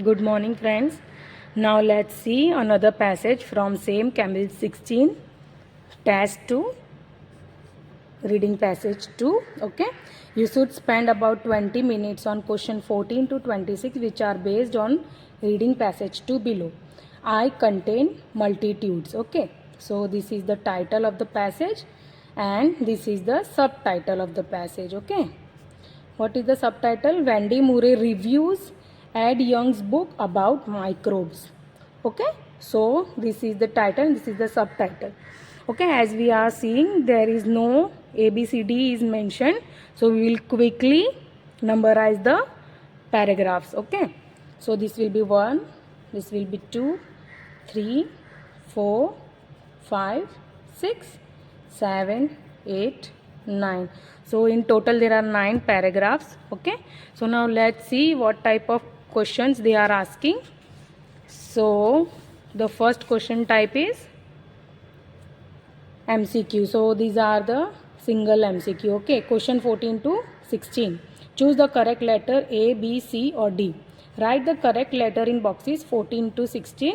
Good morning, friends. Now let's see another passage from same Cambridge 16 Task 2, reading passage 2. Okay, you should spend about 20 minutes on question 14 to 26, which are based on reading passage 2 below. I contain multitudes. Okay, so this is the title of the passage and this is the subtitle of the passage. Okay, what is the subtitle? Wendy Murray reviews Ed Young's book about microbes. Okay, so this is the title, this is the subtitle. Okay, as we are seeing, there is no ABCD is mentioned, so we will quickly numberize the paragraphs. Okay, so this will be 1, this will be 2, 3, 4, 5, 6, 7, 8, 9. So in total there are 9 paragraphs. Okay, so now let's see what type of questions they are asking. So the first question type is MCQ. So these are the single MCQ. Okay, question 14 to 16. Choose the correct letter A, B, C or D. Write the correct letter in boxes 14 to 16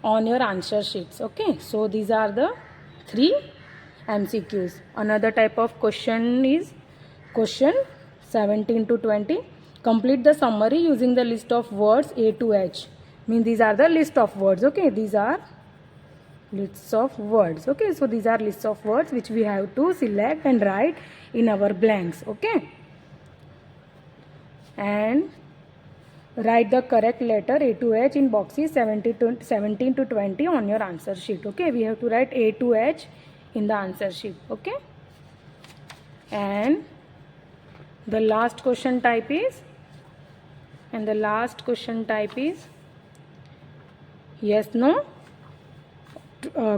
on your answer sheets. Okay, so these are the 3 MCQs. Another type of question is question 17 to 20. Complete the summary using the list of words A to H. Means these are the list of words. Okay, these are lists of words. Okay, so these are lists of words which we have to select and write in our blanks. Okay, and write the correct letter A to H in boxes 17 to 20 on your answer sheet. Okay, we have to write A to H in the answer sheet. Okay, and the last question type is yes no.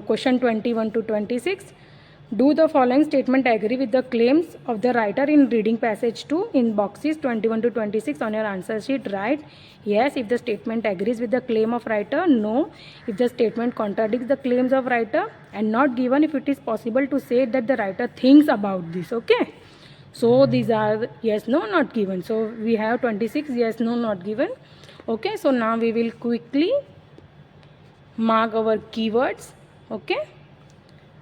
Question 21 to 26. Do the following statement agree with the claims of the writer in reading passage 2 in boxes 21 to 26 on your answer sheet? Write yes if the statement agrees with the claim of writer, no if the statement contradicts the claims of writer, and not given if it is possible to say that the writer thinks about this. Okay, so these are yes no not given. So we have 26 yes no not given. Okay, so now we will quickly mark our keywords. Okay,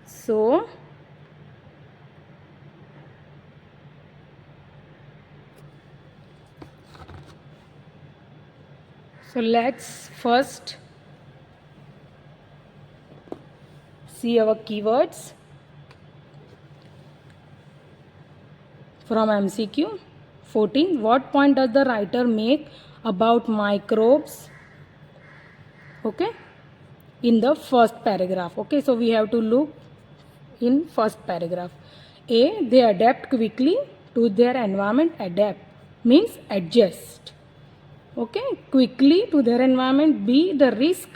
so let's first see our keywords from MCQ 14. What point does the writer make about microbes? Okay, in the first paragraph. Okay, so we have to look in first paragraph. A, they adapt quickly to their environment. Adapt means adjust. Okay, quickly to their environment. B, the risk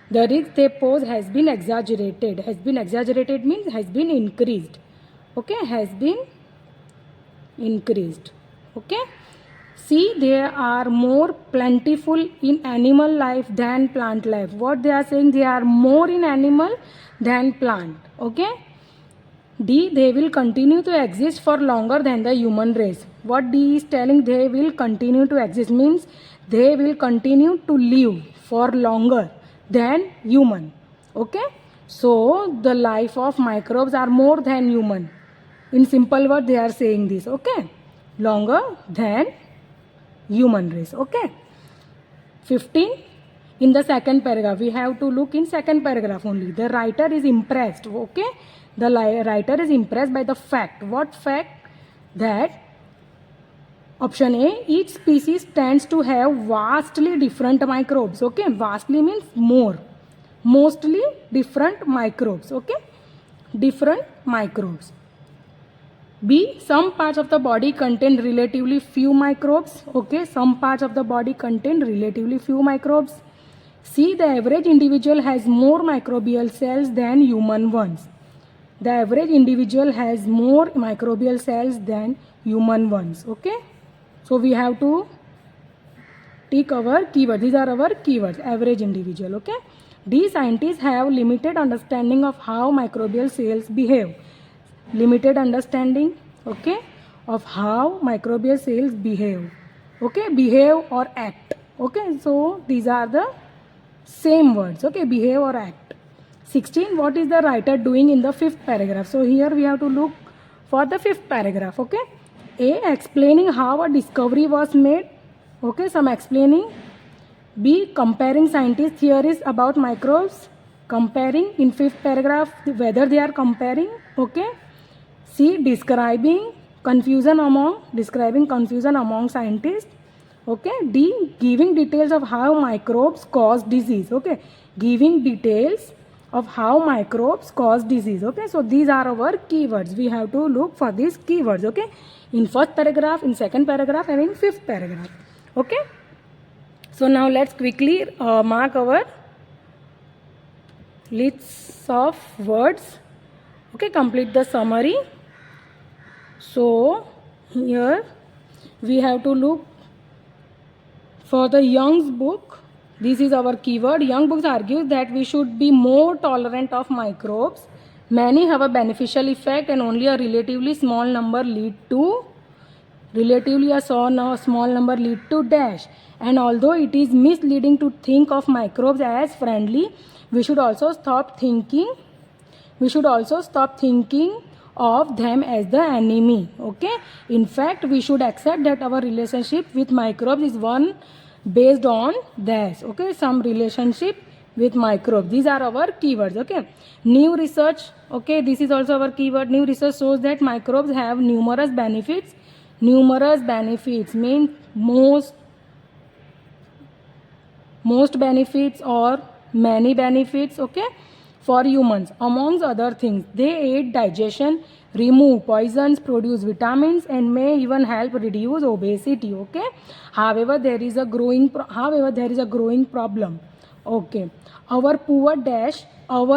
they pose has been exaggerated. Has been exaggerated means has been increased. Okay, has been increased. Okay, C, they are more plentiful in animal life than plant life. What they are saying, they are more in animal than plant. Okay, D, they will continue to exist for longer than the human race. What D is telling, they will continue to exist means they will continue to live for longer than human. Okay, so the life of microbes are more than human. In simple word they are saying this. Okay, longer than human race. Okay, 15. In the second paragraph, we have to look in second paragraph only. The writer is impressed. Okay, the writer is impressed by the fact. What fact? That option A, each species tends to have vastly different microbes. Okay, vastly means more, mostly different microbes. Okay, different microbes. B, some parts of the body contain relatively few microbes. Okay, some parts of the body contain relatively few microbes. C, the average individual has more microbial cells than human ones. The average individual has more microbial cells than human ones. Okay, so we have to tick our keyword. These are our keywords. Average individual. Okay. D, scientists have limited understanding of how microbial cells behave. Limited understanding, okay, of how microbial cells behave. Okay, behave or act. Okay, so these are the same words. Okay, behave or act. 16, what is the writer doing in the fifth paragraph? So here we have to look for the fifth paragraph. Okay, A, explaining how a discovery was made. Okay, some explaining. B, comparing scientist theories about microbes. Comparing in fifth paragraph whether they are comparing. Okay. C, describing confusion among scientists. Okay. D, giving details of how microbes cause disease. Okay, giving details of how microbes cause disease. Okay, so these are our keywords. We have to look for these keywords. Okay, in first paragraph, in second paragraph, and in fifth paragraph. Okay, so now let's quickly mark our lists of words. Okay, complete the summary. So here we have to look for the Young's book. This is our keyword. Young books argues that we should be more tolerant of microbes. Many have a beneficial effect and only a relatively small number lead to dash. And although it is misleading to think of microbes as friendly, we should also stop thinking of them as the enemy. Okay, in fact we should accept that our relationship with microbes is one based on dash. Okay, some relationship with microbes. These are our keywords. Okay, new research. Okay, this is also our keyword. New research shows that microbes have numerous benefits means most benefits or many benefits. Okay, for humans. Amongst other things, they aid digestion, remove poisons, produce vitamins, and may even help reduce obesity. Okay, however there is a growing problem. Okay, our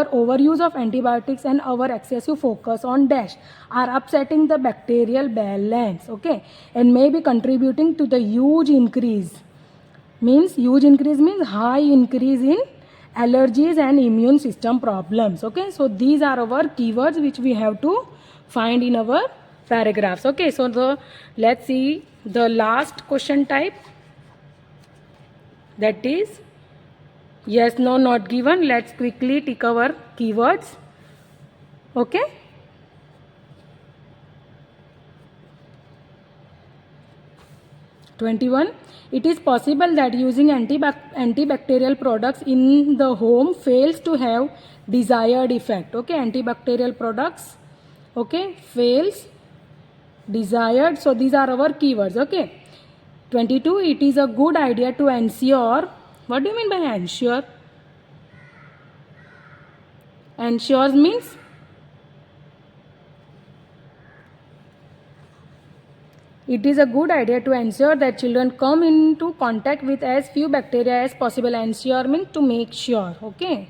overuse of antibiotics and our excessive focus on dash are upsetting the bacterial balance. Okay, and may be contributing to the huge increase means high increase in allergies and immune system problems. Okay, so these are our keywords which we have to find in our paragraphs. Okay, so let's see the last question type, that is yes, no, not given. Let's quickly tick our keywords. Okay, #21. It is possible that using antibacterial products in the home fails to have desired effect. Okay, antibacterial products. Okay, fails desired. So these are our keywords. Okay, 22. It is a good idea to ensure. What do you mean by ensure? Ensure means it is a good idea to ensure that children come into contact with as few bacteria as possible. Ensure means to make sure. Okay,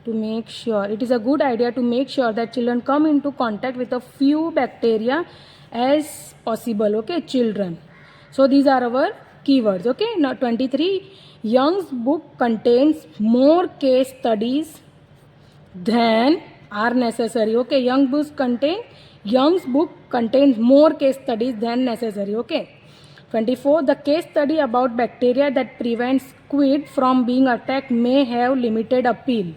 to make sure. It is a good idea to make sure that children come into contact with a few bacteria as possible. Okay, children. So these are our keywords. Okay, now 23. Young's book contains more case studies than are necessary. Okay, Young's book contains more case studies than necessary. Okay, 24. The case study about bacteria that prevents squid from being attacked may have limited appeal.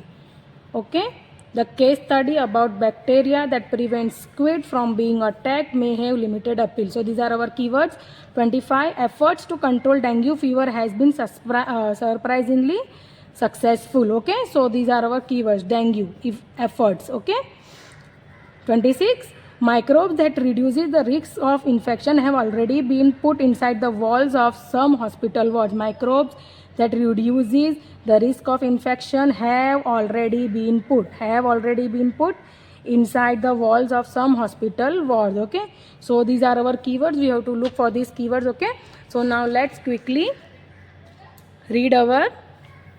Okay, the case study about bacteria that prevents squid from being attacked may have limited appeal. So these are our keywords. 25. Efforts to control dengue fever has been surprisingly successful. Okay, so these are our keywords. Dengue efforts. Okay, 26. Microbes that reduces the risk of infection have already been put inside the walls of some hospital wards. Microbes that reduces the risk of infection have already been put inside the walls of some hospital wards. Okay, so these are our keywords. We have to look for these keywords. Okay, so now let's quickly read our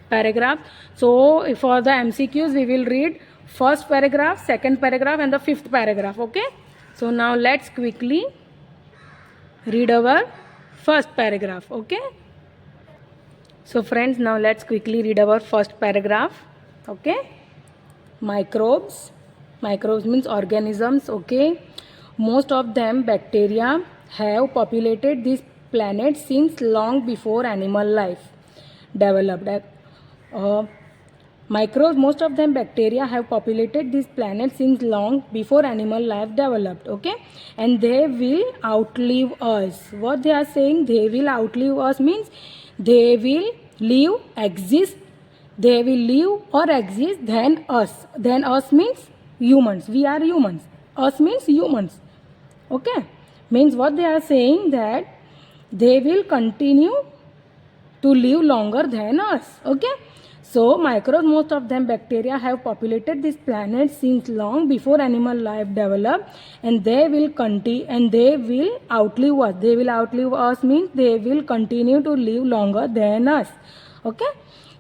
paragraph. So for the MCQs we will read first paragraph, second paragraph, and the fifth paragraph. Okay, so now let's quickly read our first paragraph. Okay, so friends, now let's quickly read our first paragraph. Okay, microbes means organisms. Okay, most of them bacteria have populated this planet since long before animal life developed. Microbes, most of them bacteria, have populated this planet since long before animal life developed. Okay, and they will outlive us. What they are saying, they will outlive us means they will live, exist. They will live or exist than us. Then us means humans. We are humans. Us means humans. Okay, means what they are saying that they will continue to live longer than us. Okay, so microbes, most of them bacteria, have populated this planet since long before animal life developed, and they will continue and they will outlive us. They will outlive us means they will continue to live longer than us. Okay,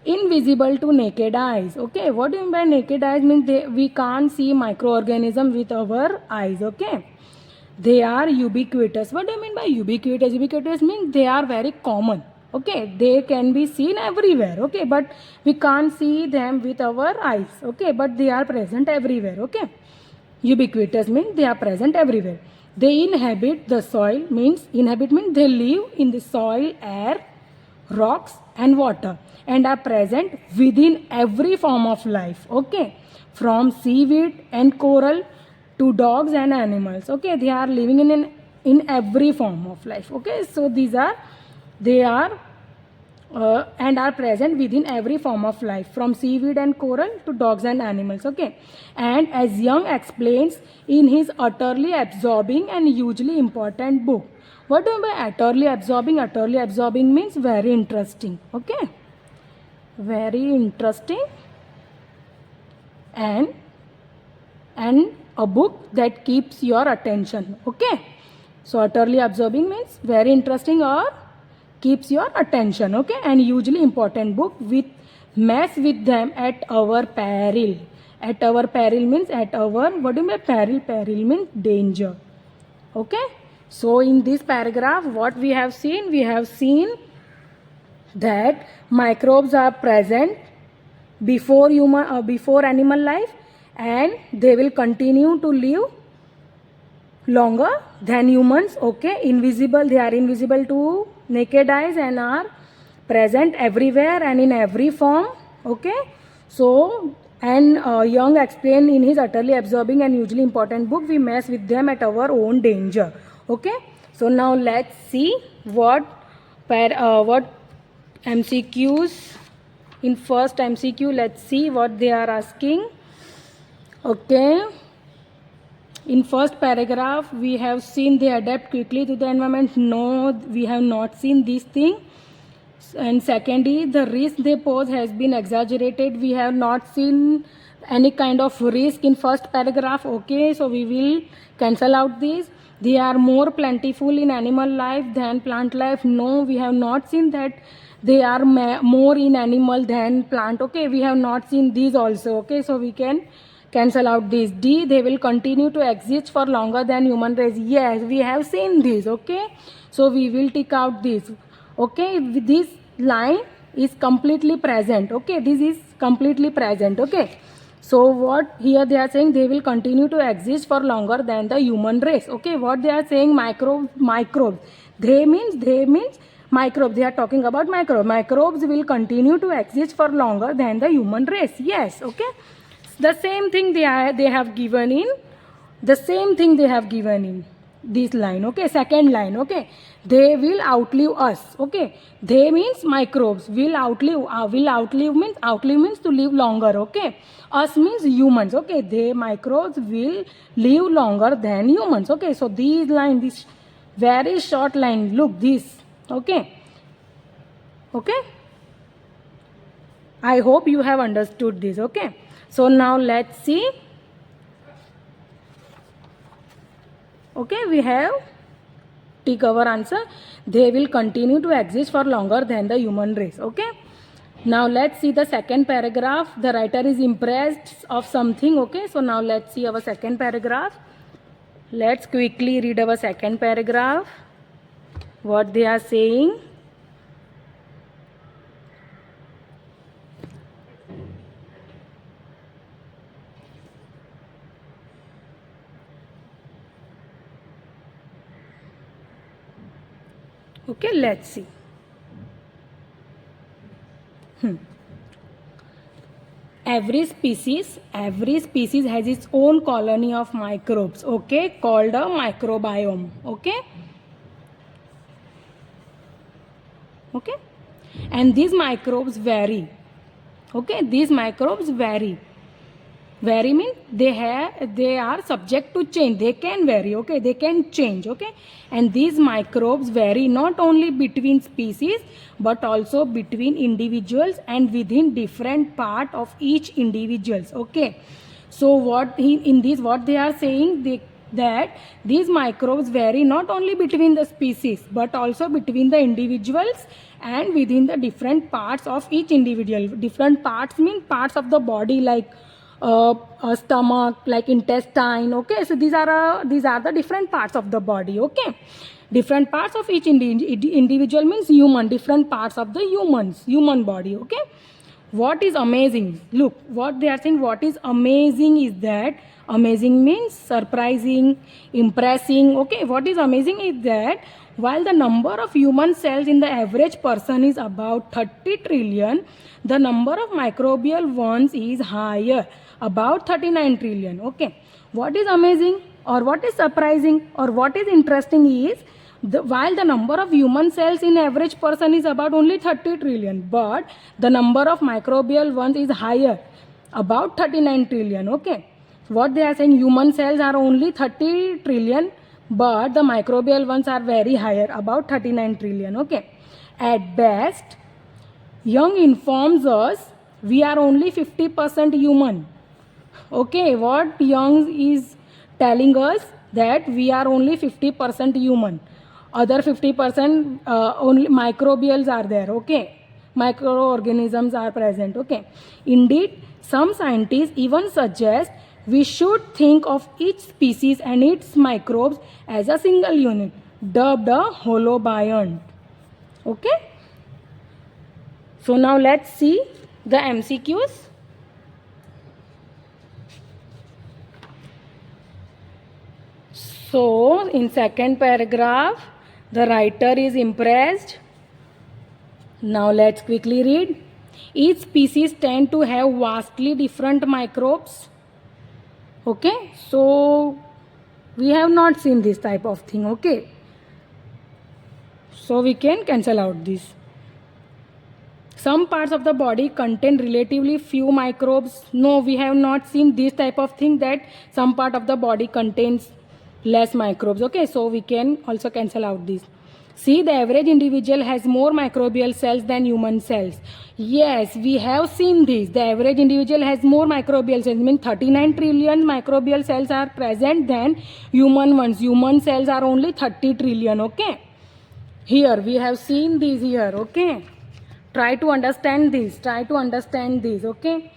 invisible to naked eyes. Okay, what do you mean by naked eyes? Means we can't see microorganisms with our eyes. Okay, they are ubiquitous. What do you mean by ubiquitous? Ubiquitous means they are very common. Okay, they can be seen everywhere. Okay, but we can't see them with our eyes. Okay, but they are present everywhere. Okay, ubiquitous means they are present everywhere. They inhabit the soil means inhabit means they live in the soil, air, rocks and water, and are present within every form of life. Okay, from seaweed and coral to dogs and animals. Okay, they are living in every form of life. Okay, so they are and are present within every form of life, from seaweed and coral to dogs and animals. Okay, and as Young explains in his utterly absorbing and hugely important book. What do you mean by utterly absorbing? Utterly absorbing means very interesting. Okay, very interesting, and and a book that keeps your attention. Okay, so utterly absorbing means very interesting or keeps your attention. Okay, and hugely important book with mess with them at our peril. At our peril means at our, what do you mean peril? Peril means danger. Okay, so in this paragraph what we have seen that microbes are present before animal life, and they will continue to live longer than humans. Okay, invisible, they are invisible to naked eyes and are present everywhere and in every form. Okay, so and Young explained in his utterly absorbing and hugely important book, we mess with them at our own danger. Okay, so now let's see what MCQs. In first MCQ, let's see what they are asking. Okay, in first paragraph we have seen they adapt quickly to the environment. No, we have not seen this thing. And secondly, the risk they pose has been exaggerated. We have not seen any kind of risk in first paragraph. Okay, so we will cancel out this. They are more plentiful in animal life than plant life. No, we have not seen that they are more in animal than plant. Okay, we have not seen these also. Okay, so we can cancel out this. D, they will continue to exist for longer than human race. Yes, we have seen this. Okay, so we will tick out this. Okay, this line is completely present. Okay, this is completely present. Okay, so what here they are saying, they will continue to exist for longer than the human race. Okay, what they are saying, microbes, they means microbes, they are talking about microbes will continue to exist for longer than the human race. Yes. Okay, the same thing they have given in this line. Okay, second line. Okay, they will outlive us. Okay, they means microbes will outlive means to live longer. Okay, us means humans. Okay, they microbes will live longer than humans. Okay, so this line, this very short line, look this. Okay, I hope you have understood this. Okay, so now let's see. Okay, we have tick our answer. They will continue to exist for longer than the human race. Okay, now let's see the second paragraph. The writer is impressed of something. Okay, so now let's see our second paragraph. Let's quickly read our second paragraph, what they are saying. Okay, let's see. Every species has its own colony of microbes, okay, called a microbiome. Okay, and these microbes vary. Okay, these microbes vary means they are subject to change. They can vary, okay, they can change. Okay, and these microbes vary not only between species but also between individuals and within different part of each individuals. Okay, so what they are saying, that these microbes vary not only between the species but also between the individuals and within the different parts of each individual. Different parts mean parts of the body, like stomach, like intestine. Okay, so these are the different parts of the body. Okay, different parts of each individual means human, different parts of the human body. Okay, what is amazing, look what they are saying. What is amazing is that, amazing means surprising, impressing. Okay, what is amazing is that while the number of human cells in the average person is about 30 trillion, the number of microbial ones is higher, about 39 trillion. Okay, what is amazing or what is surprising or what is interesting is, while the number of human cells in average person is about only 30 trillion, but the number of microbial ones is higher, about 39 trillion. Okay, what they are saying, human cells are only 30 trillion, but the microbial ones are very higher, about 39 trillion. Okay, at best, Young informs us we are only 50% human. Okay, what Young is telling us, that we are only 50% human. Other 50% only microbials are there. Okay, microorganisms are present. Okay, indeed, some scientists even suggest we should think of each species and its microbes as a single unit, dubbed a holobiont. Okay, so now let's see the MCQs. So in second paragraph, the writer is impressed. Now let's quickly read. Each species tend to have vastly different microbes. Okay, so we have not seen this type of thing. Okay, so we can cancel out this. Some parts of the body contain relatively few microbes. No, we have not seen this type of thing, that some part of the body contains less microbes. Okay, so we can also cancel out this. See, the average individual has more microbial cells than human cells. Yes, we have seen this. The average individual has more microbial cells. Means 39 trillion microbial cells are present than human ones. Human cells are only 30 trillion. Okay, here we have seen this here. Okay, try to understand this. Okay,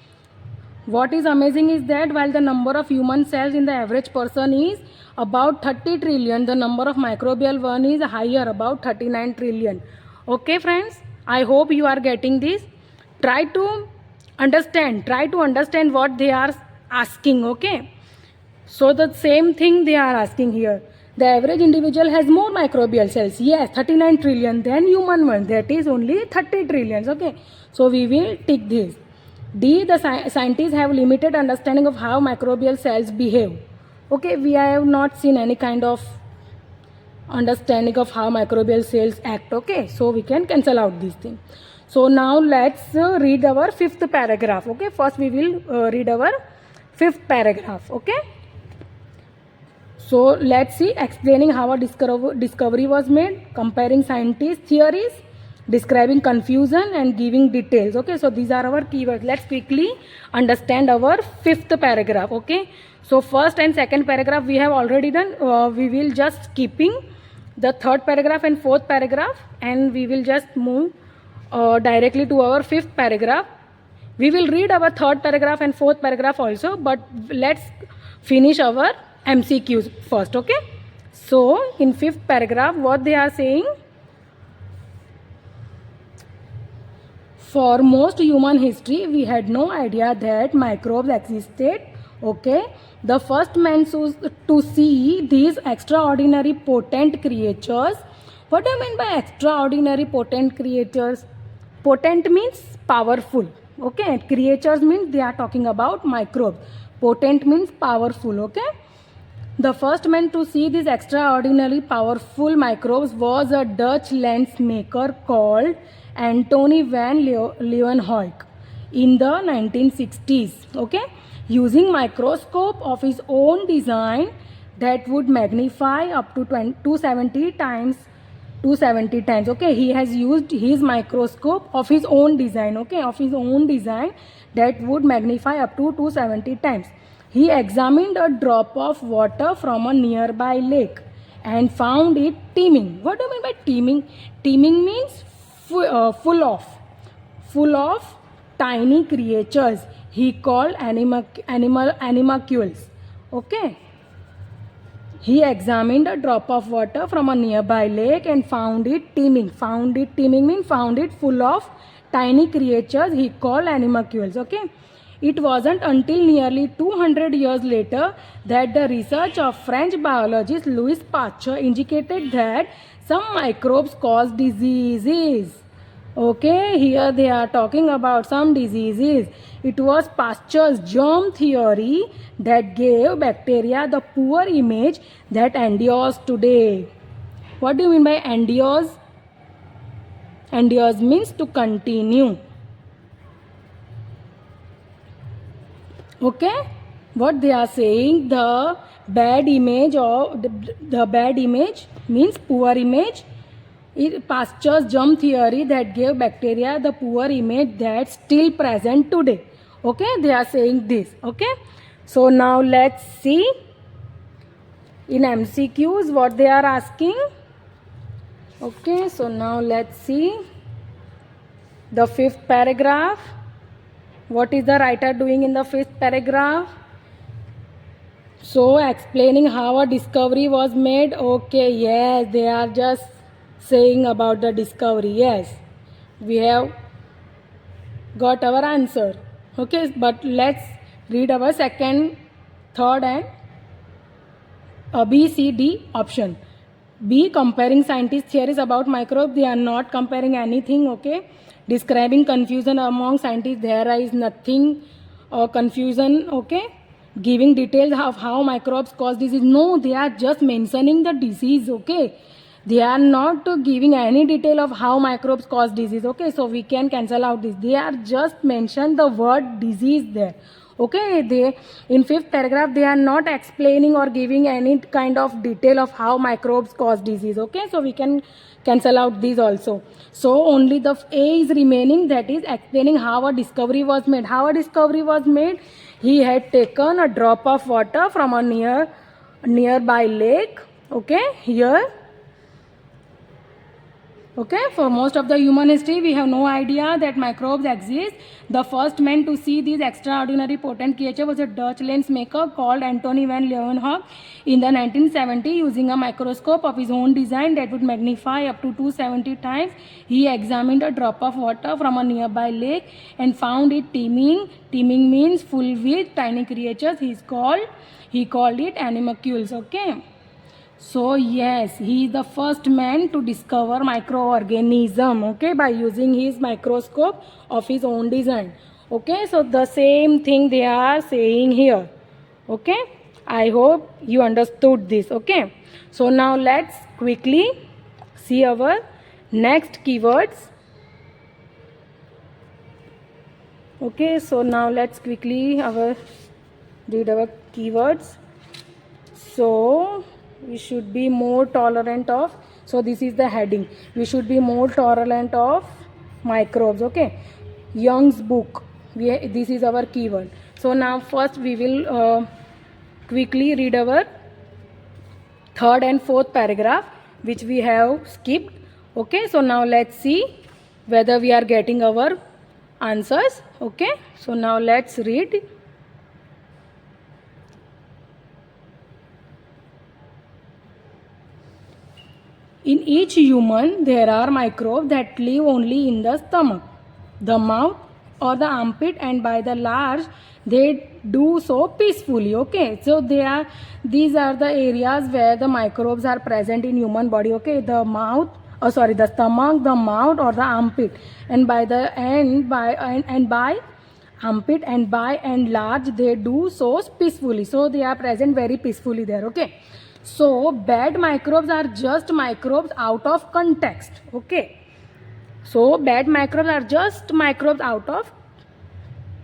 what is amazing is that while the number of human cells in the average person is about 30 trillion, the number of microbial one is higher, about 39 trillion. Okay friends, I hope you are getting this. Try to understand what they are asking. Okay, so the same thing they are asking here. The average individual has more microbial cells, yes, 39 trillion, than human one, that is only 30 trillions. Okay, so we will tick this. D, the scientists have limited understanding of how microbial cells behave. Okay, we have not seen any kind of understanding of how microbial cells act. Okay, so we can cancel out these things. So now let's read our fifth paragraph. Okay, first we will read our fifth paragraph. Okay, so let's see, explaining how a discovery was made, comparing scientists' theories, describing confusion and giving details. Okay, so these are our keywords. Let's quickly understand our fifth paragraph. Okay, so first and second paragraph we have already done. We will just skipping the third paragraph and fourth paragraph, and we will just move directly to our fifth paragraph. We will read our third paragraph and fourth paragraph also, but let's finish our MCQs first. Okay, so in fifth paragraph what they are saying, for most human history we had no idea that microbes existed. Okay, the first men to see these extraordinary potent creatures What do you mean by extraordinary potent creatures? Potent means powerful. Okay, creatures means they are talking about microbes. Potent means powerful. Okay. The first man to see these extraordinarily powerful microbes was a Dutch lens maker called Antony van Leeuwenhoek in the 1960s. Okay, using microscope of his own design that would magnify up to 270 times. 270 times. Okay, he has used his microscope of his own design. Okay, of his own design that would magnify up to 270 times. He examined a drop of water from a nearby lake and found it teeming. What do you mean by teeming? Teeming means full of tiny creatures. He called animalcules. Okay. He examined a drop of water from a nearby lake and found it teeming. Found it teeming means found it full of tiny creatures he called animalcules. Okay. It wasn't until nearly 200 years later that the research of French biologist Louis Pasteur indicated that some microbes cause diseases. Okay, here they are talking about some diseases. It was Pasteur's germ theory that gave bacteria the poor image that endures today. What do you mean by endures? Endures means to continue. Okay, what they are saying, the bad image means poor image. Pasteur's germ theory that gave bacteria the poor image that's still present today. Okay, they are saying this. Okay, so now let's see in MCQs what they are asking. Okay, so now let's see the fifth paragraph. What is the writer doing in the fifth paragraph? So explaining how a discovery was made. Okay, yes, they are just saying about the discovery. Yes, we have got our answer. Okay, but let's read our second, third and B, C, D option. B, comparing scientists' theories about microbes. They are not comparing anything. Okay, describing confusion among scientists. There is nothing confusion. Okay, giving details of how microbes cause disease. No, they are just mentioning the disease. Okay, they are not giving any detail of how microbes cause disease. Okay, so we can cancel out this. They are just mention the word disease there. Okay, they in fifth paragraph they are not explaining or giving any kind of detail of how microbes cause disease. Okay, so we can cancel out these also. So only the A is remaining, that is explaining how a discovery was made. How a discovery was made? He had taken a drop of water from a nearby lake. Okay, here. Okay, for most of the human history, we have no idea that microbes exist. The first man to see these extraordinary potent creatures was a Dutch lens maker called Antony van Leeuwenhoek in the 1970s. Using a microscope of his own design that would magnify up to 270 times, he examined a drop of water from a nearby lake and found it teeming. Teeming means full with tiny creatures. He called it animalcules. Okay. So yes, he is the first man to discover microorganism, okay, by using his microscope of his own design. Okay, so the same thing they are saying here. Okay, I hope you understood this. Okay, so now let's quickly see our next keywords. Okay, so now let's quickly read our keywords. So we should be more tolerant of, so this is the heading, we should be more tolerant of microbes. Okay, Young's book, this is our keyword. So now first we will quickly read our third and fourth paragraph which we have skipped. Okay, so now let's see whether we are getting our answers. Okay, so now let's read. In each human, there are microbes that live only in the stomach, the mouth, or the armpit, and by the large they do so peacefully. Okay, so these are the areas where the microbes are present in human body. Okay, the mouth, the stomach, the mouth, or the armpit, and by the end by and by armpit, and by and large they do so peacefully, so they are present very peacefully there. Okay, so bad microbes are just microbes out of context. Okay, so bad microbes are just microbes out of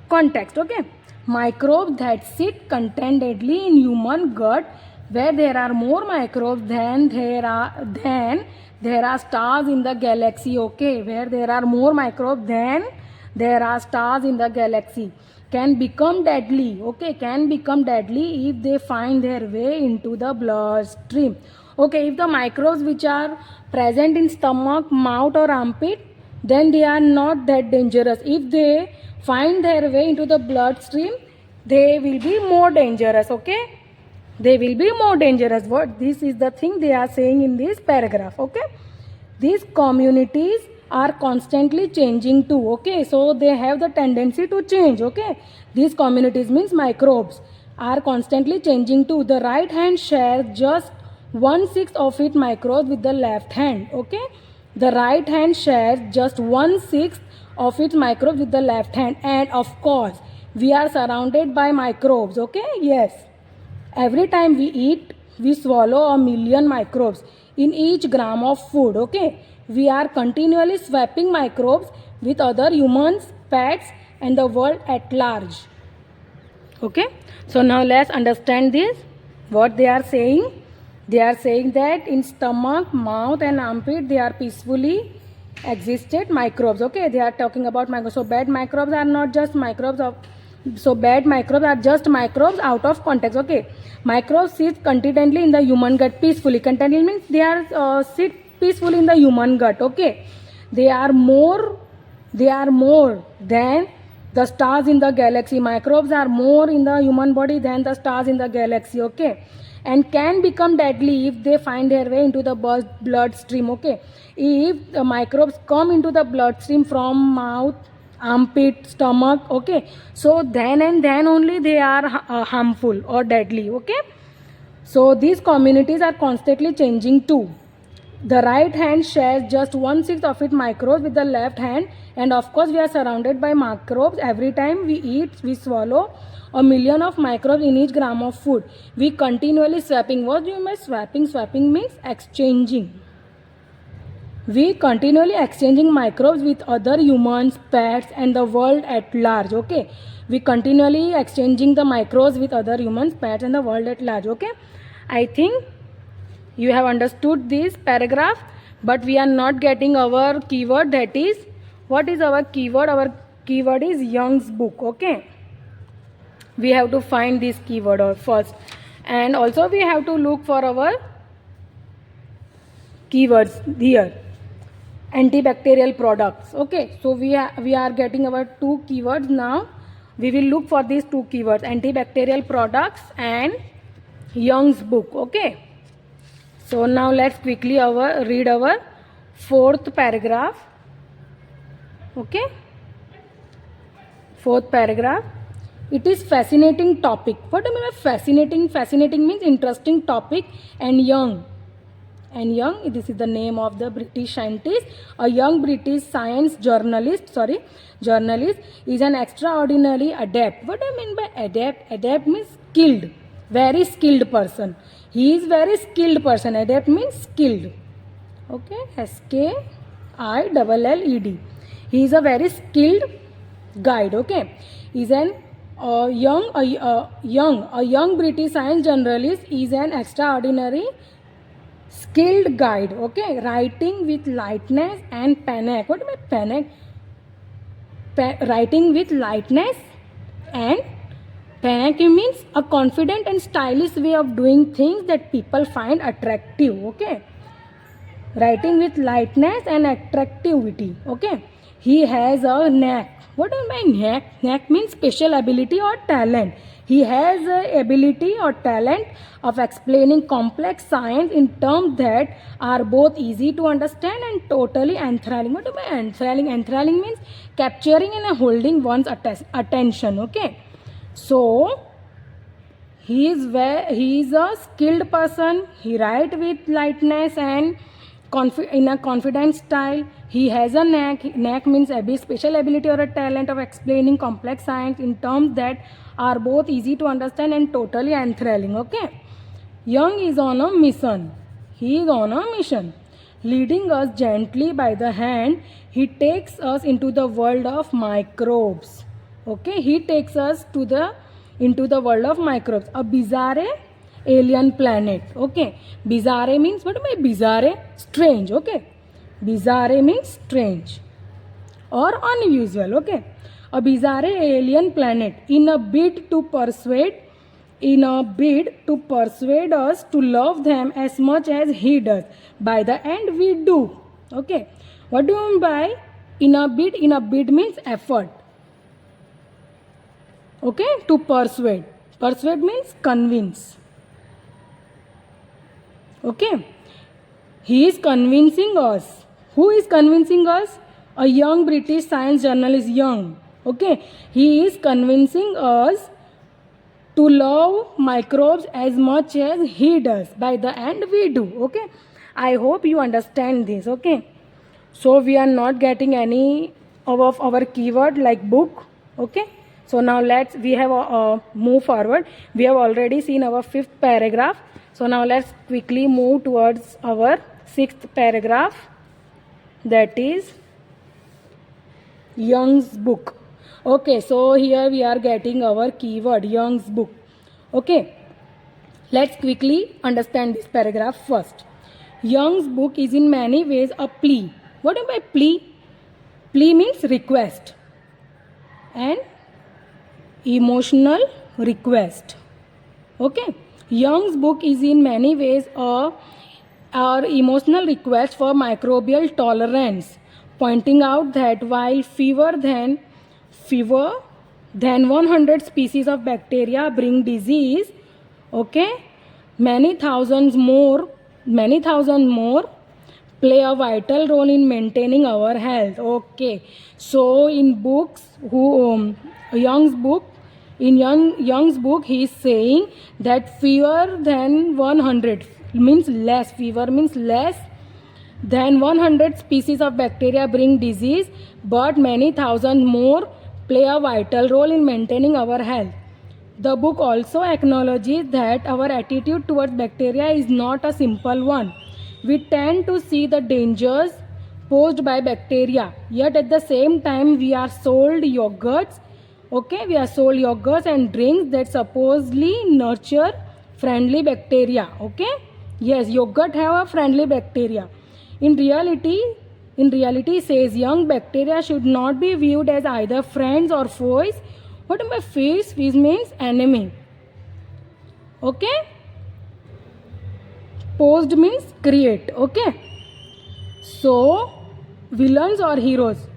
context. Okay, microbes that sit contentedly in human gut, where there are more microbes than there are stars in the galaxy. Okay, where there are more microbes than there are stars in the galaxy, can become deadly. Okay, can become deadly if they find their way into the bloodstream. Okay, if the microbes which are present in stomach, mouth, or armpit, then they are not that dangerous. If they find their way into the bloodstream, they will be more dangerous. Okay, they will be more dangerous. What this is the thing they are saying in this paragraph. Okay, these communities are constantly changing too. Okay, so they have the tendency to change. Okay, these communities means microbes are constantly changing too. The right hand shares just 1/6 of its microbes with the left hand. Okay, the right hand shares just 1/6 of its microbes with the left hand, and of course we are surrounded by microbes. Okay, yes, every time we eat we swallow a million microbes in each gram of food. Okay, we are continually swapping microbes with other humans, pets, and the world at large. Okay, so now let's understand this, what they are saying. They are saying that in stomach, mouth, and armpit they are peacefully existed microbes. Okay, they are talking about microbes. So bad microbes are not just microbes of, so bad microbes are just microbes out of context. Okay, microbes sit contentedly in the human gut peacefully. Contentedly means they are sit peacefully in the human gut. Okay, they are more than the stars in the galaxy. Microbes are more in the human body than the stars in the galaxy. Okay, and can become deadly if they find their way into the bloodstream. Okay, if the microbes come into the bloodstream from mouth, armpit, stomach. Okay, so then and then only they are harmful or deadly. Okay, so these communities are constantly changing too. The right hand shares just 1/6 of its microbes with the left hand, and of course we are surrounded by microbes. Every time we eat, we swallow a million of microbes in each gram of food. We continually swapping. What do you mean swapping? Swapping means exchanging. We continually exchanging microbes with other humans, pets, and the world at large. Okay, we continually exchanging the microbes with other humans, pets, and the world at large. Okay, I think you have understood this paragraph, but we are not getting our keyword. That is, what is our keyword? Our keyword is Young's book. Okay, we have to find this keyword first, and also we have to look for our keywords here. Antibacterial products. Okay, so we are getting our two keywords now. We will look for these two keywords: antibacterial products and Young's book. Okay, so now let's quickly read our fourth paragraph. Okay, fourth paragraph. It is fascinating topic. What do you mean by fascinating? Fascinating means interesting topic, and young. And Young, this is the name of the British scientist. A young British science journalist is an extraordinary adept. What do I mean by adept? Adept means skilled, very skilled person. He is very skilled person. Adept means skilled. Okay, SKILLED. He is a very skilled guide. Okay, is an young British science journalist is an extraordinary skilled guide. Okay, writing with lightness and panache. What do you mean panache? Writing with lightness and panache means a confident and stylish way of doing things that people find attractive. Okay, writing with lightness and attractivity. Okay, he has a knack. What do you mean knack? Knack means special ability or talent. He has a ability or talent of explaining complex science in terms that are both easy to understand and totally enthralling. What do you mean enthralling? Enthralling means capturing and holding one's attention. Okay, so he is a skilled person. He write with lightness and in a confident style. He has a knack. Knack means a special ability or a talent of explaining complex science in terms that are both easy to understand and totally enthralling. Okay, Young is on a mission. He is on a mission. Leading us gently by the hand, he takes us into the world of microbes. Okay, he takes us into the world of microbes, a bizarre alien planet. Okay, bizarre means what am I? Bizarre, strange. Okay, bizarre means strange or unusual. Okay, a bizarre alien planet in a bid to persuade us to love them as much as he does. By the end we do. Okay, what do you mean by in a bid? In a bid means effort. Okay, to persuade means convince. Okay, he is convincing us. Who is convincing us? A young British science journalist. Young. Okay, he is convincing us to love microbes as much as he does. By the end we do. Okay, I hope you understand this. Okay, so we are not getting any of our keyword like book. Okay, so now we have move forward. We have already seen our 5th paragraph. So now let's quickly move towards our 6th paragraph, that is Young's book. Okay, so here we are getting our keyword Young's book. Okay, let's quickly understand this paragraph first. Young's book is in many ways a plea. What do you mean by plea? Plea means request and emotional request. Okay, Young's book is in many ways our emotional request for microbial tolerance, pointing out that while fewer than 100 species of bacteria bring disease, okay, many thousands more play a vital role in maintaining our health. Okay, so in Young's book he is saying that fewer than 100 means less. Fewer means less than 100 species of bacteria bring disease, but many thousand more play a vital role in maintaining our health. The book also acknowledges that our attitude towards bacteria is not a simple one. We tend to see the dangers posed by bacteria, yet at the same time we are sold yogurts. Okay, we are sold yogurts and drinks that supposedly nurture friendly bacteria. Okay, yes, yogurt have a friendly bacteria. In reality, says Young, bacteria should not be viewed as either friends or foes. What am I foes? Foes means enemy. Okay, posed means create. Okay, so villains or heroes.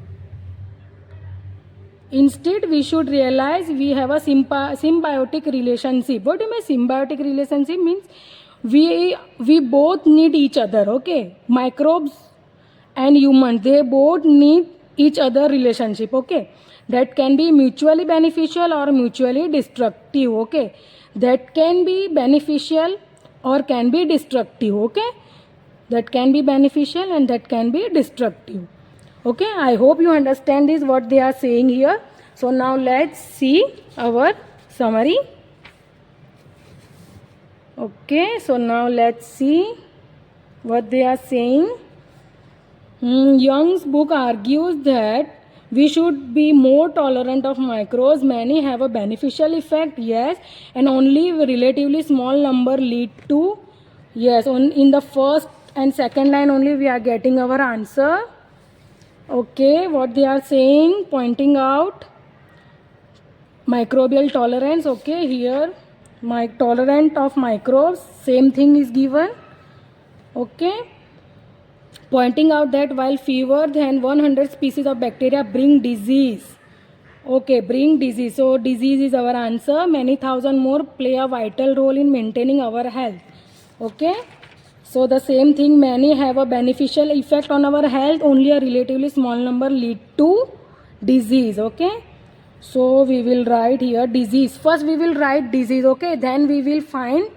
Instead, we should realize we have a symbiotic relationship. What do you mean symbiotic relationship? Means we both need each other. Okay, microbes and humans, they both need each other relationship. Okay, that can be mutually beneficial or mutually destructive. Okay, that can be beneficial or can be destructive. Okay, that can be beneficial and that can be destructive. Okay, I hope you understand this what they are saying here. So now let's see our summary. Okay, so now let's see what they are saying. Young's book argues that we should be more tolerant of microbes. Many have a beneficial effect, yes, and only a relatively small number lead to, yes, in the first and second line only we are getting our answer. Okay, what they are saying, pointing out microbial tolerance. Okay, here tolerant of microbes, same thing is given. Okay, pointing out that while fewer than 100 species of bacteria bring disease. Okay, bring disease. So disease is our answer. Many thousand more play a vital role in maintaining our health. Okay, so the same thing, many have a beneficial effect on our health, only a relatively small number lead to disease. Okay, so we will write here disease. First we will write disease. Okay, then we will find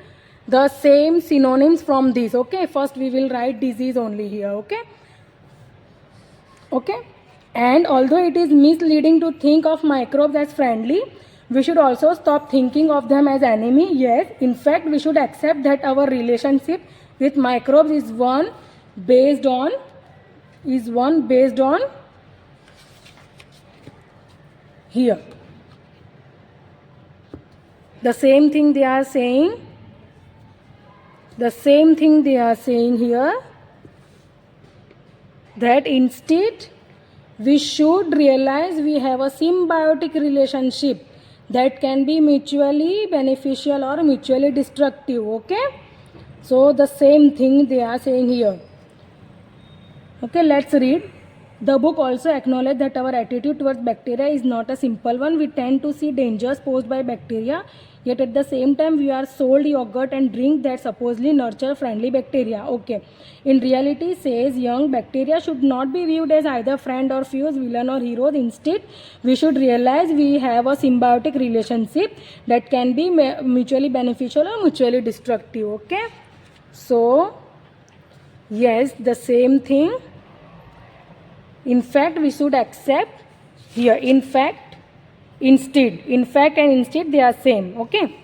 the same synonyms from this. Okay, first we will write disease only here. Okay, okay. And although it is misleading to think of microbes as friendly, we should also stop thinking of them as enemy. Yes, in fact we should accept that our relationship with microbes is one based on here. The same thing they are saying here, that instead we should realize we have a symbiotic relationship that can be mutually beneficial or mutually destructive. Okay, so the same thing they are saying here. Okay, let's read. The book also acknowledged that our attitude towards bacteria is not a simple one. We tend to see dangers posed by bacteria, yet at the same time we are sold yogurt and drink that supposedly nurture friendly bacteria. Okay, in reality, says Young, bacteria should not be viewed as either friend or foes, villain or heroes. Instead, we should realize we have a symbiotic relationship that can be mutually beneficial or mutually destructive. Okay, so yes, the same thing. In fact, we should accept here. In fact, instead. In fact and instead they are same. Okay.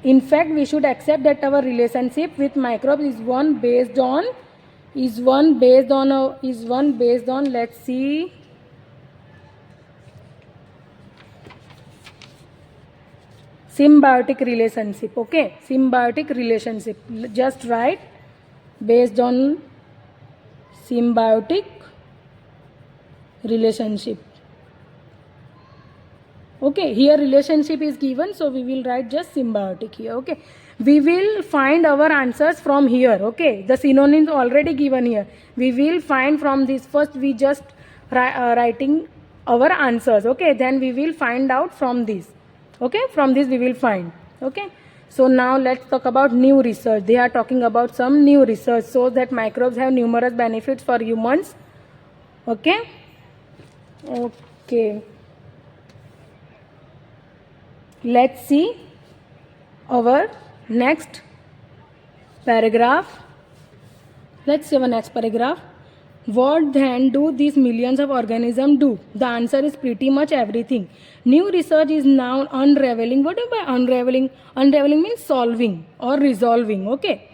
In fact, we should accept that our relationship with microbes is one based on. Let's see. Symbiotic relationship. Okay. Symbiotic relationship. Just write based on symbiotic relationship. Okay, here relationship is given, so we will write just symbiotic here. Okay, we will find our answers from here. Okay, the synonyms already given here. We will find from this. First we just writing our answers. Okay, then we will find out from this. Okay, from this we will find. Okay, so now let's talk about new research. They are talking about some new research, so that microbes have numerous benefits for humans. Okay, okay. Let's see our next paragraph. Let's see our next paragraph. What then do these millions of organisms do? The answer is pretty much everything. New research is now unraveling. What do you mean by unraveling? Unraveling means solving or resolving. Okay.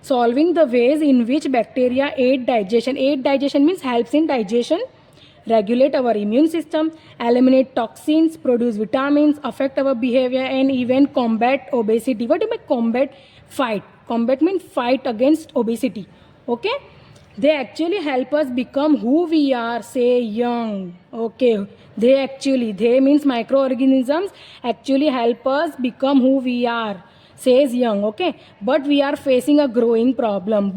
Solving the ways in which bacteria aid digestion. Aid digestion means helps in digestion, regulate our immune system, eliminate toxins, produce vitamins, affect our behavior, and even combat obesity. What do you mean combat? Fight. Combat means fight against obesity. Okay. They actually help us become who we are, say young. Okay, they means microorganisms actually help us become who we are, says Young. Okay, but we are facing a growing problem.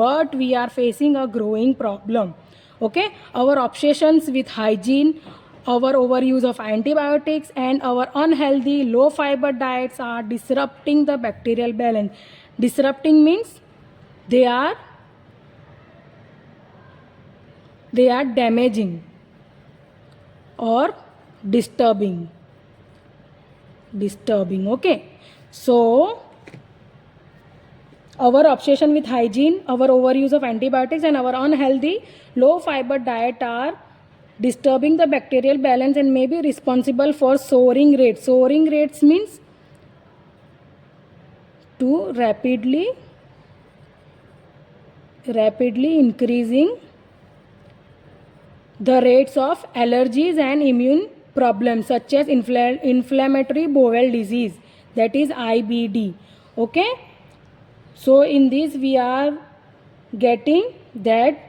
Okay, our obsessions with hygiene, our overuse of antibiotics, and our unhealthy low fiber diets are disrupting the bacterial balance. Disrupting means they are damaging or disturbing. Okay, so our obsession with hygiene, our overuse of antibiotics, and our unhealthy low fiber diet are disturbing the bacterial balance and may be responsible for soaring rates. Soaring rates means to rapidly increasing the rates of allergies and immune problems such as inflammatory bowel disease, that is IBD. Okay, so in this we are getting that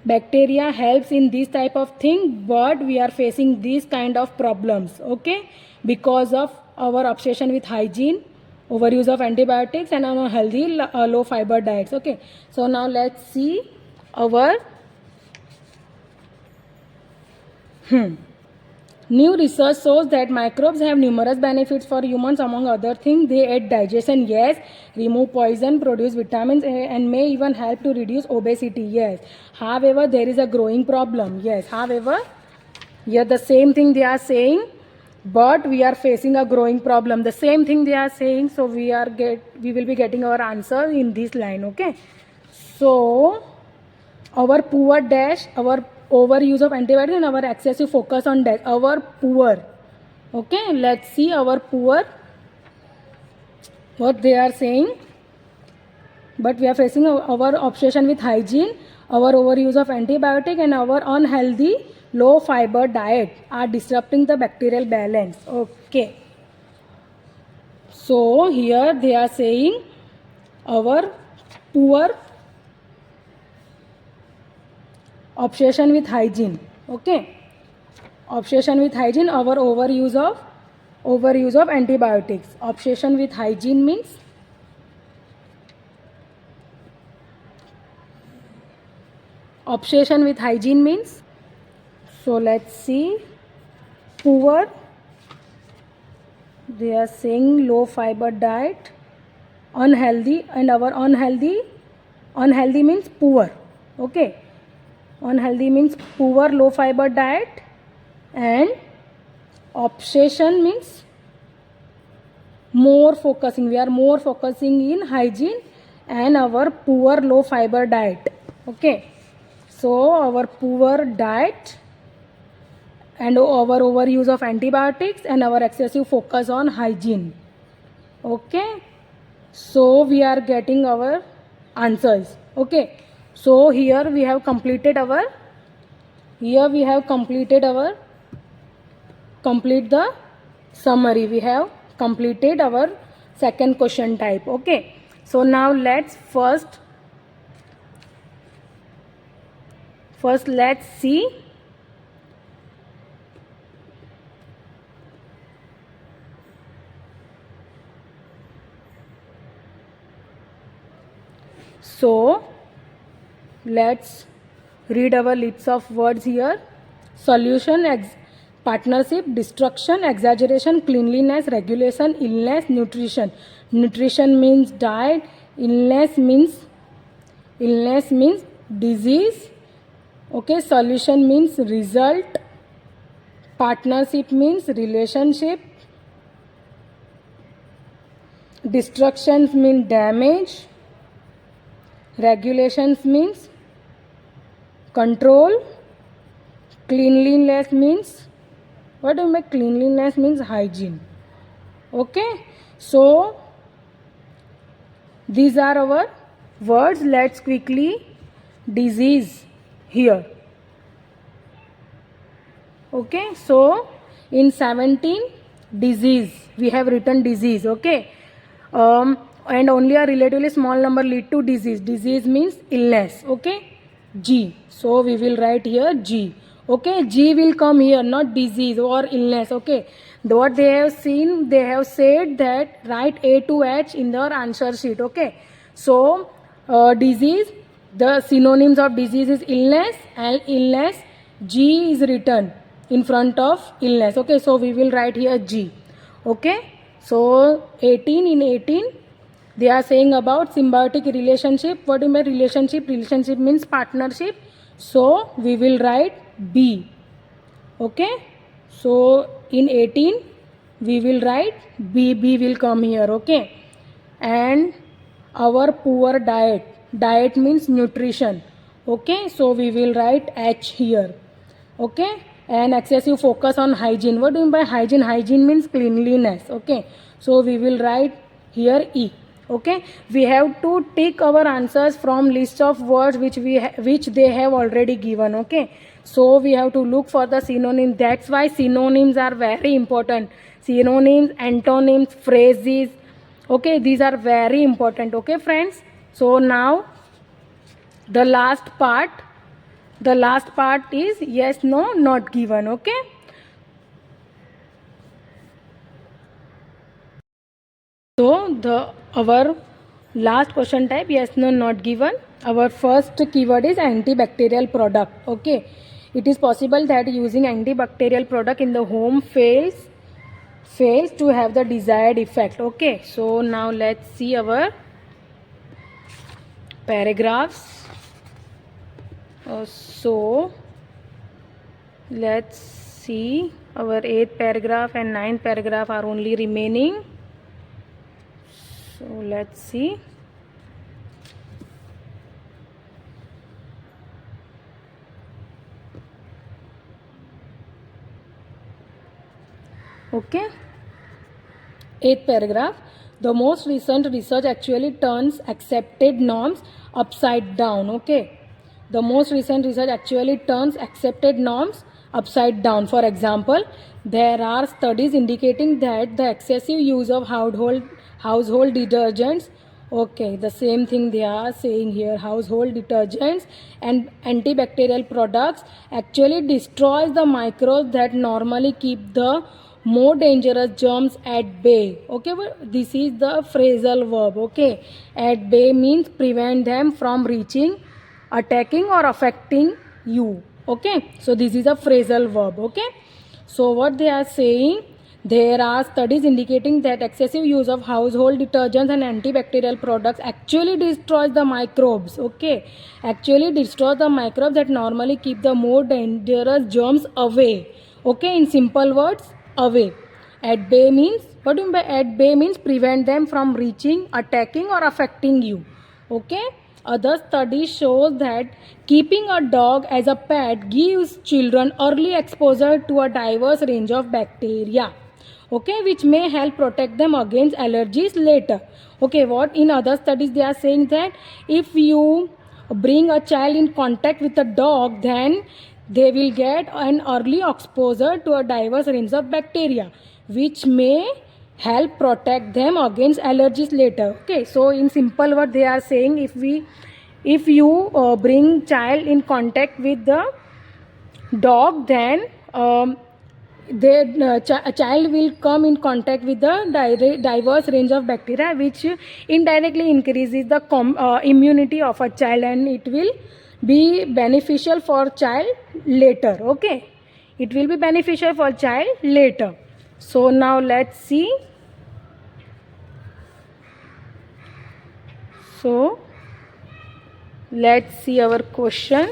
bacteria helps in this type of thing, but we are facing these kind of problems. Okay, because of our obsession with hygiene, overuse of antibiotics, and unhealthy low fiber diets. Okay, so now let's see our New research shows that microbes have numerous benefits for humans. Among other things, they aid digestion, yes, remove poison, produce vitamins, and may even help to reduce obesity, yes. However, there is a growing problem, yes. However, here the same thing they are saying, but we are facing a growing problem. The same thing they are saying, so we will be getting our answer in this line, okay. So our poor dash, our overuse of antibiotics, and our excessive focus on dash, our poor, okay. Let's see our poor, what they are saying. But we are facing our obsession with hygiene, our overuse of antibiotic, and our unhealthy low fiber diet are disrupting the bacterial balance, okay. So here they are saying our poor obsession with hygiene, okay. Obsession with hygiene, our overuse of antibiotics. Obsession with hygiene means so let's see, poor, they are saying low fiber diet, unhealthy, and our unhealthy means poor, okay. Unhealthy means poor low fiber diet, and obsession means more focusing, we are more focusing in hygiene and our poor low fiber diet, okay. So our poor diet and our overuse of antibiotics and our excessive focus on hygiene, okay. So we are getting our answers, okay. So here we have completed our, complete the summary, we have completed our second question type, okay. So now let's first let's see so let's read our lists of words here. Solution, partnership, destruction, exaggeration, cleanliness, regulation, illness, nutrition. Nutrition means diet, illness means disease, okay. Solution means result, partnership means relationship, destructions mean damage, regulations means control, cleanliness means, what do you make, cleanliness means hygiene, okay. So these are our words. Let's quickly disease here, okay. So in 17 disease we have written disease, okay. And only a relatively small number lead to disease. Disease means illness, okay. G, so we will write here G, okay. G will come here, not disease or illness, okay. What they have seen, they have said that write A to H in their answer sheet, okay. So disease, the synonyms of disease is illness, and illness, G is written in front of illness, okay. So we will write here G, okay. So 18, in 18 they are saying about symbiotic relationship. What do you mean relationship? Relationship means partnership, so we will write B, okay. So in 18 we will write B, B will come here, okay. And our poor diet, diet means nutrition, okay. So we will write H here, okay. And excessive focus on hygiene. What do you mean by hygiene? Hygiene means cleanliness, okay. So we will write here E, okay. We have to take our answers from list of words which they have already given, okay. So we have to look for the synonyms. That's why synonyms are very important. Synonyms, antonyms, phrases, okay, these are very important, okay friends. So now the last part is yes, no, not given, okay. So our last question type, yes, no, not given. Our first keyword is antibacterial product, okay. it is possible that using antibacterial product in the home fails to have the desired effect. Okay, so now let's see our paragraphs. So let's see, our 8th paragraph and 9th paragraph are only remaining. So let's see. Okay, 8th paragraph. The most recent research actually turns accepted norms upside down. Okay, the most recent research actually turns accepted norms upside down. For example, there are studies indicating that the excessive use of household detergents, okay, the same thing they are saying here, household detergents and antibacterial products actually destroys the microbes that normally keep the more dangerous germs at bay. Okay, but this is the phrasal verb. Okay, at bay means prevent them from reaching, attacking or affecting you. Okay, so this is a phrasal verb. Okay, so what they are saying, there are studies indicating that excessive use of household detergents and antibacterial products actually destroys the microbes. Okay, actually destroys the microbes that normally keep the more dangerous germs away. Okay, in simple words, away. At bay means, what do you mean by at bay means? Prevent them from reaching, attacking or affecting you. Okay, other studies shows that keeping a dog as a pet gives children early exposure to a diverse range of bacteria, okay, which may help protect them against allergies later. Okay, what in other studies they are saying that if you bring a child in contact with a dog, then they will get an early exposure to a diverse range of bacteria, which may help protect them against allergies later. Okay, so in simple word they are saying, if you bring child in contact with the dog, then a child will come in contact with the diverse range of bacteria, which indirectly increases the immunity of a child, and it will be beneficial for child later. Okay, it will be beneficial for child later. So now let's see. So let's see our question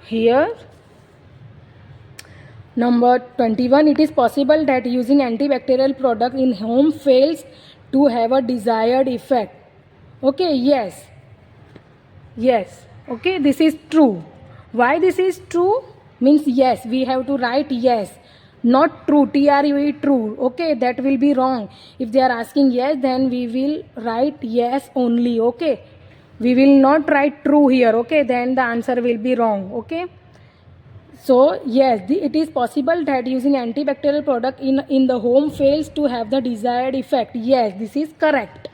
here. Number 21, it is possible that using antibacterial product in home fails to have a desired effect. Okay, yes. Okay, this is true. Why this is true? Means yes, we have to write yes, not true, true, true. Okay, that will be wrong. If they are asking yes, then we will write yes only. Okay, we will not write true here. Okay, then the answer will be wrong. Okay, so yes, it is possible that using antibacterial product in the home fails to have the desired effect. Yes, this is correct.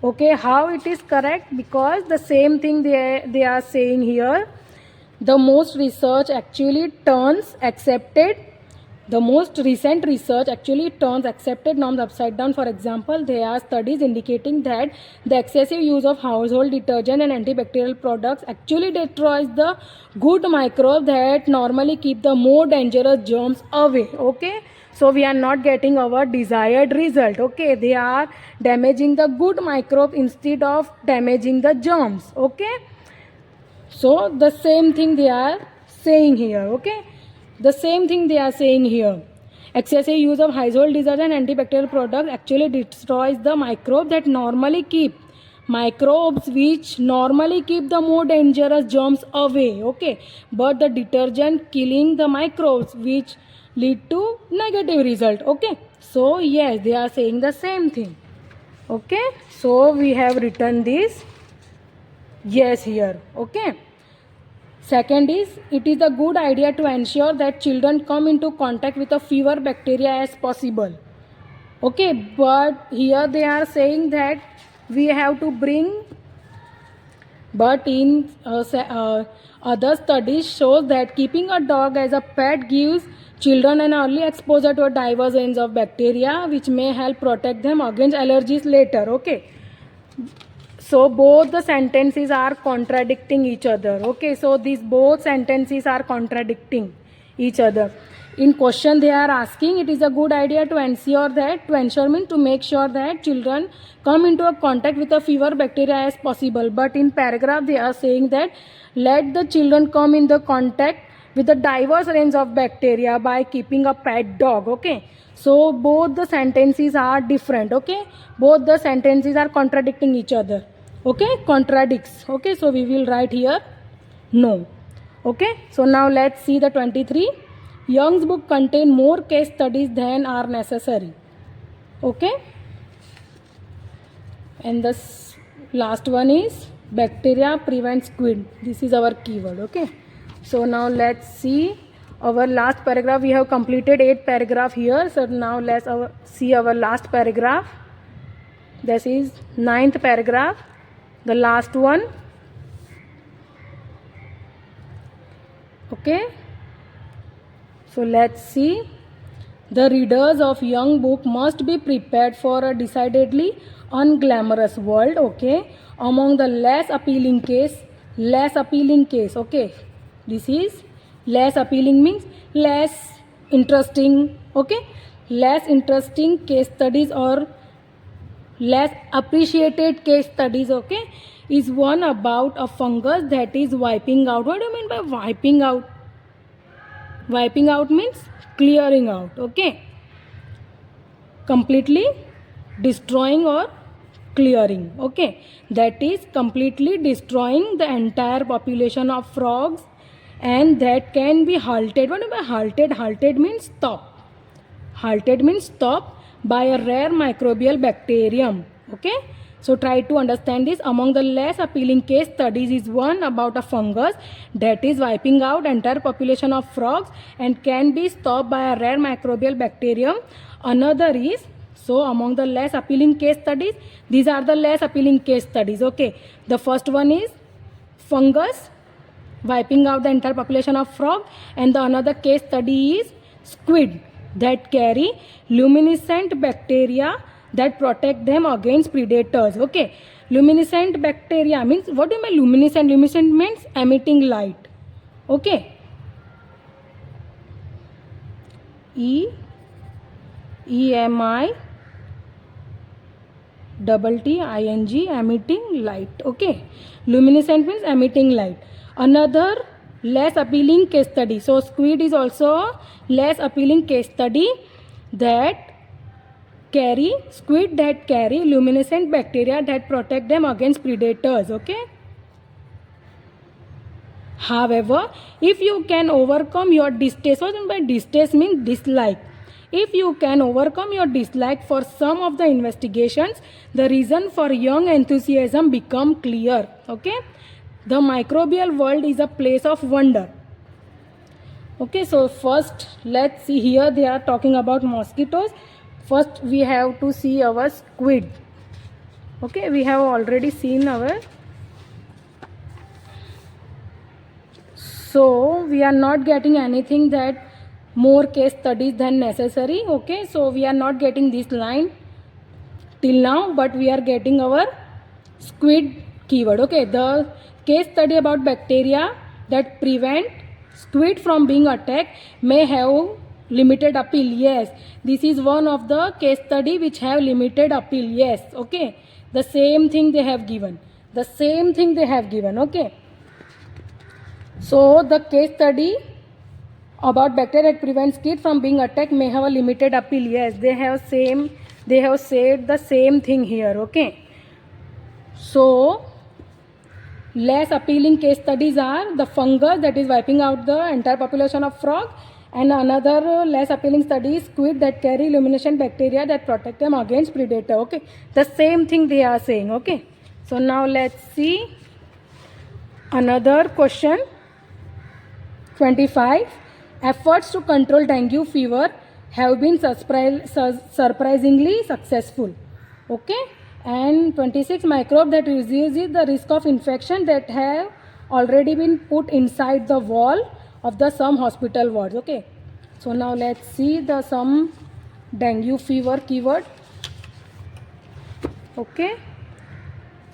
Okay, how it is correct? Because the same thing they are saying here, the most research actually turns accepted, the most recent research actually turns accepted norms upside down. For example, there are studies indicating that the excessive use of household detergent and antibacterial products actually destroys the good microbes that normally keep the more dangerous germs away. Okay, so we are not getting our desired result. Okay, they are damaging the good microbe instead of damaging the germs. Okay, so the same thing they are saying here. Okay, the same thing they are saying here. Excessive use of household detergent and antibacterial products actually destroys the microbes that normally keep the more dangerous germs away. Okay, but the detergent killing the microbes, which lead to negative result. Okay, so yes, they are saying the same thing. Okay, so we have written this yes here. Okay, second is, it is a good idea to ensure that children come into contact with a fewer bacteria as possible. Okay, but here they are saying that we have to bring, but in other studies shows that keeping a dog as a pet gives children an early exposure to a diverse range of bacteria, which may help protect them against allergies later. Okay, So both the sentences are contradicting each other. Okay, so these both sentences are contradicting each other. In question they are asking, it is a good idea to ensure means to make sure that children come into a contact with a fewer bacteria as possible. But in paragraph they are saying that let the children come in the contact with a diverse range of bacteria by keeping a pet dog. Okay, so both the sentences are different. Okay, both the sentences are contradicting each other. Okay, contradicts. Okay, so we will write here no. Okay, so now let's see the 23. Young's book contain more case studies than are necessary. Okay, and the last one is bacteria prevent squid. This is our keyword. Okay, so now let's see our last paragraph. We have completed 8 paragraph here. So now let's see our last paragraph. This is 9th paragraph, the last one. Okay, so let's see. The readers of young book must be prepared for a decidedly unglamorous world. Okay, among the less appealing case. Okay, this is less appealing means less interesting. Okay, less interesting case studies or less appreciated case studies. Okay, is one about a fungus that is wiping out. What do you mean by wiping out? Wiping out means clearing out. Okay, completely destroying or clearing. Okay, that is completely destroying the entire population of frogs, and that can be halted. What do you mean by halted? Halted means stop. Halted means stop by a rare microbial bacterium. Okay, so try to understand this. Among the less appealing case studies is one about a fungus that is wiping out entire population of frogs and can be stopped by a rare microbial bacterium. Another is, so among the less appealing case studies, these are the less appealing case studies. Okay, the first one is fungus wiping out the entire population of frog, and the another case study is squid that carry luminescent bacteria that protect them against predators. Okay, luminescent bacteria means, what do you mean luminescent? Luminescent means emitting light. Okay, EMITTING, emitting light. Okay, luminescent means emitting light. Another less appealing case study. So squid is also less appealing case study that carry luminescent bacteria that protect them against predators. Okay, however, if you can overcome your distaste, what by distaste means dislike. If you can overcome your dislike for some of the investigations, the reason for young enthusiasm become clear. Okay, the microbial world is a place of wonder. Okay, so first let's see, here they are talking about mosquitoes. First we have to see our squid. Okay, we have already seen our, so we are not getting anything that more case studies than necessary. Okay, so we are not getting this line till now, but we are getting our squid keyword. Okay, the case study about bacteria that prevent squid from being attacked may have limited appeal. Yes, this is one of the case study which have limited appeal. Yes, okay, the same thing they have given. Okay, so the case study about bacteria that prevents squid from being attacked may have a limited appeal. Yes, they have said the same thing here. Okay, so less appealing case studies are the fungus that is wiping out the entire population of frog, and another less appealing study is squid that carry luminescent bacteria that protect them against predator. Okay, the same thing they are saying. Okay, so now let's see another question. 25. Efforts to control dengue fever have been surprisingly successful. Okay, and 26. Microbe that reduces the risk of infection that have already been put inside the wall of the some hospital wards. Okay, so now let's see the some dengue fever keyword. Okay,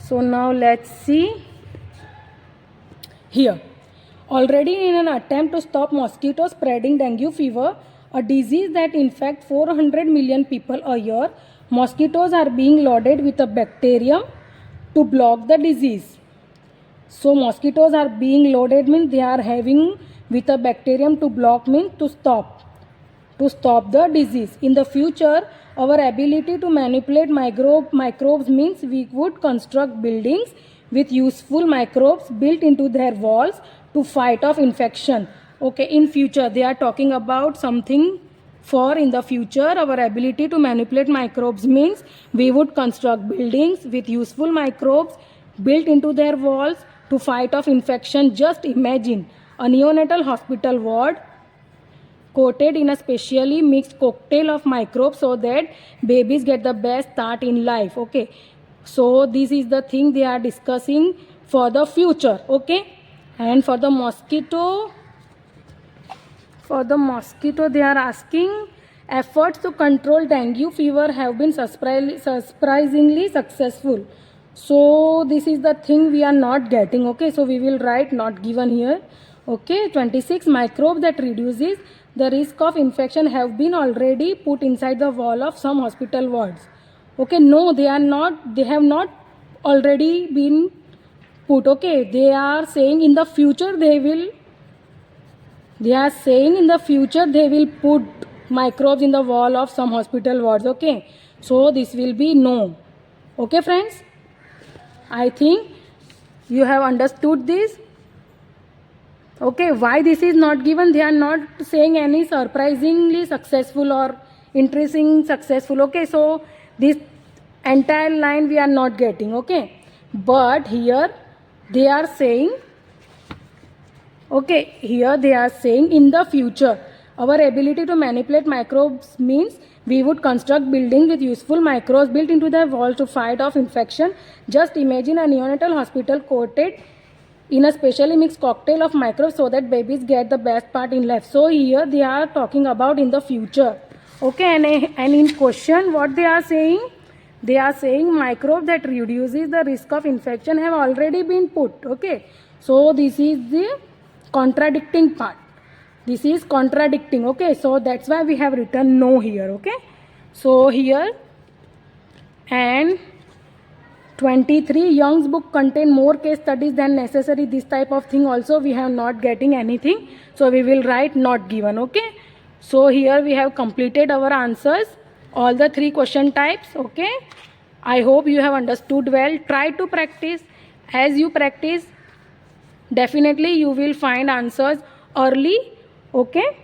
So now let's see here. Already in an attempt to stop mosquitoes spreading dengue fever, a disease that infects 400 million people a year, mosquitoes are being loaded with a bacterium to block the disease. So mosquitoes are being loaded means they are having with a bacterium to block means to stop the disease. In the future, our ability to manipulate microbes means we would construct buildings with useful microbes built into their walls to fight off infection. Okay, in future they are talking about something. For in the future, our ability to manipulate microbes means we would construct buildings with useful microbes built into their walls to fight off infection. Just imagine a neonatal hospital ward coated in a specially mixed cocktail of microbes so that babies get the best start in life. Okay, so this is the thing they are discussing for the future. Okay, and for the mosquito they are asking, efforts to control dengue fever have been surprisingly successful. So this is the thing we are not getting. Okay, so we will write not given here. Okay, 26 microbes that reduces the risk of infection have been already put inside the wall of some hospital wards. Okay, no, they are not, they have not already been put. Okay, they are saying in the future they will put microbes in the wall of some hospital wards. Okay, so this will be no. Okay friends, I think you have understood this. Okay, why this is not given? They are not saying any surprisingly successful or interesting successful. Okay, so this entire line we are not getting. Okay, but here they are saying, okay, here they are saying in the future our ability to manipulate microbes means we would construct buildings with useful microbes built into their walls to fight off infection. Just imagine a neonatal hospital coated in a specially mixed cocktail of microbes so that babies get the best part in life. So here they are talking about in the future. Okay, and in question what they are saying? They are saying microbe that reduces the risk of infection have already been put. Okay, so this is the contradicting part. This is contradicting. Okay, so that's why we have written no here. Okay, so here and 23 Young's book contain more case studies than necessary. This type of thing also we have not getting anything, so we will write not given. Okay, so here we have completed our answers, all the 3 question types. Okay, I hope you have understood well. Try to practice. As you practice, definitely you will find answers early. Okay.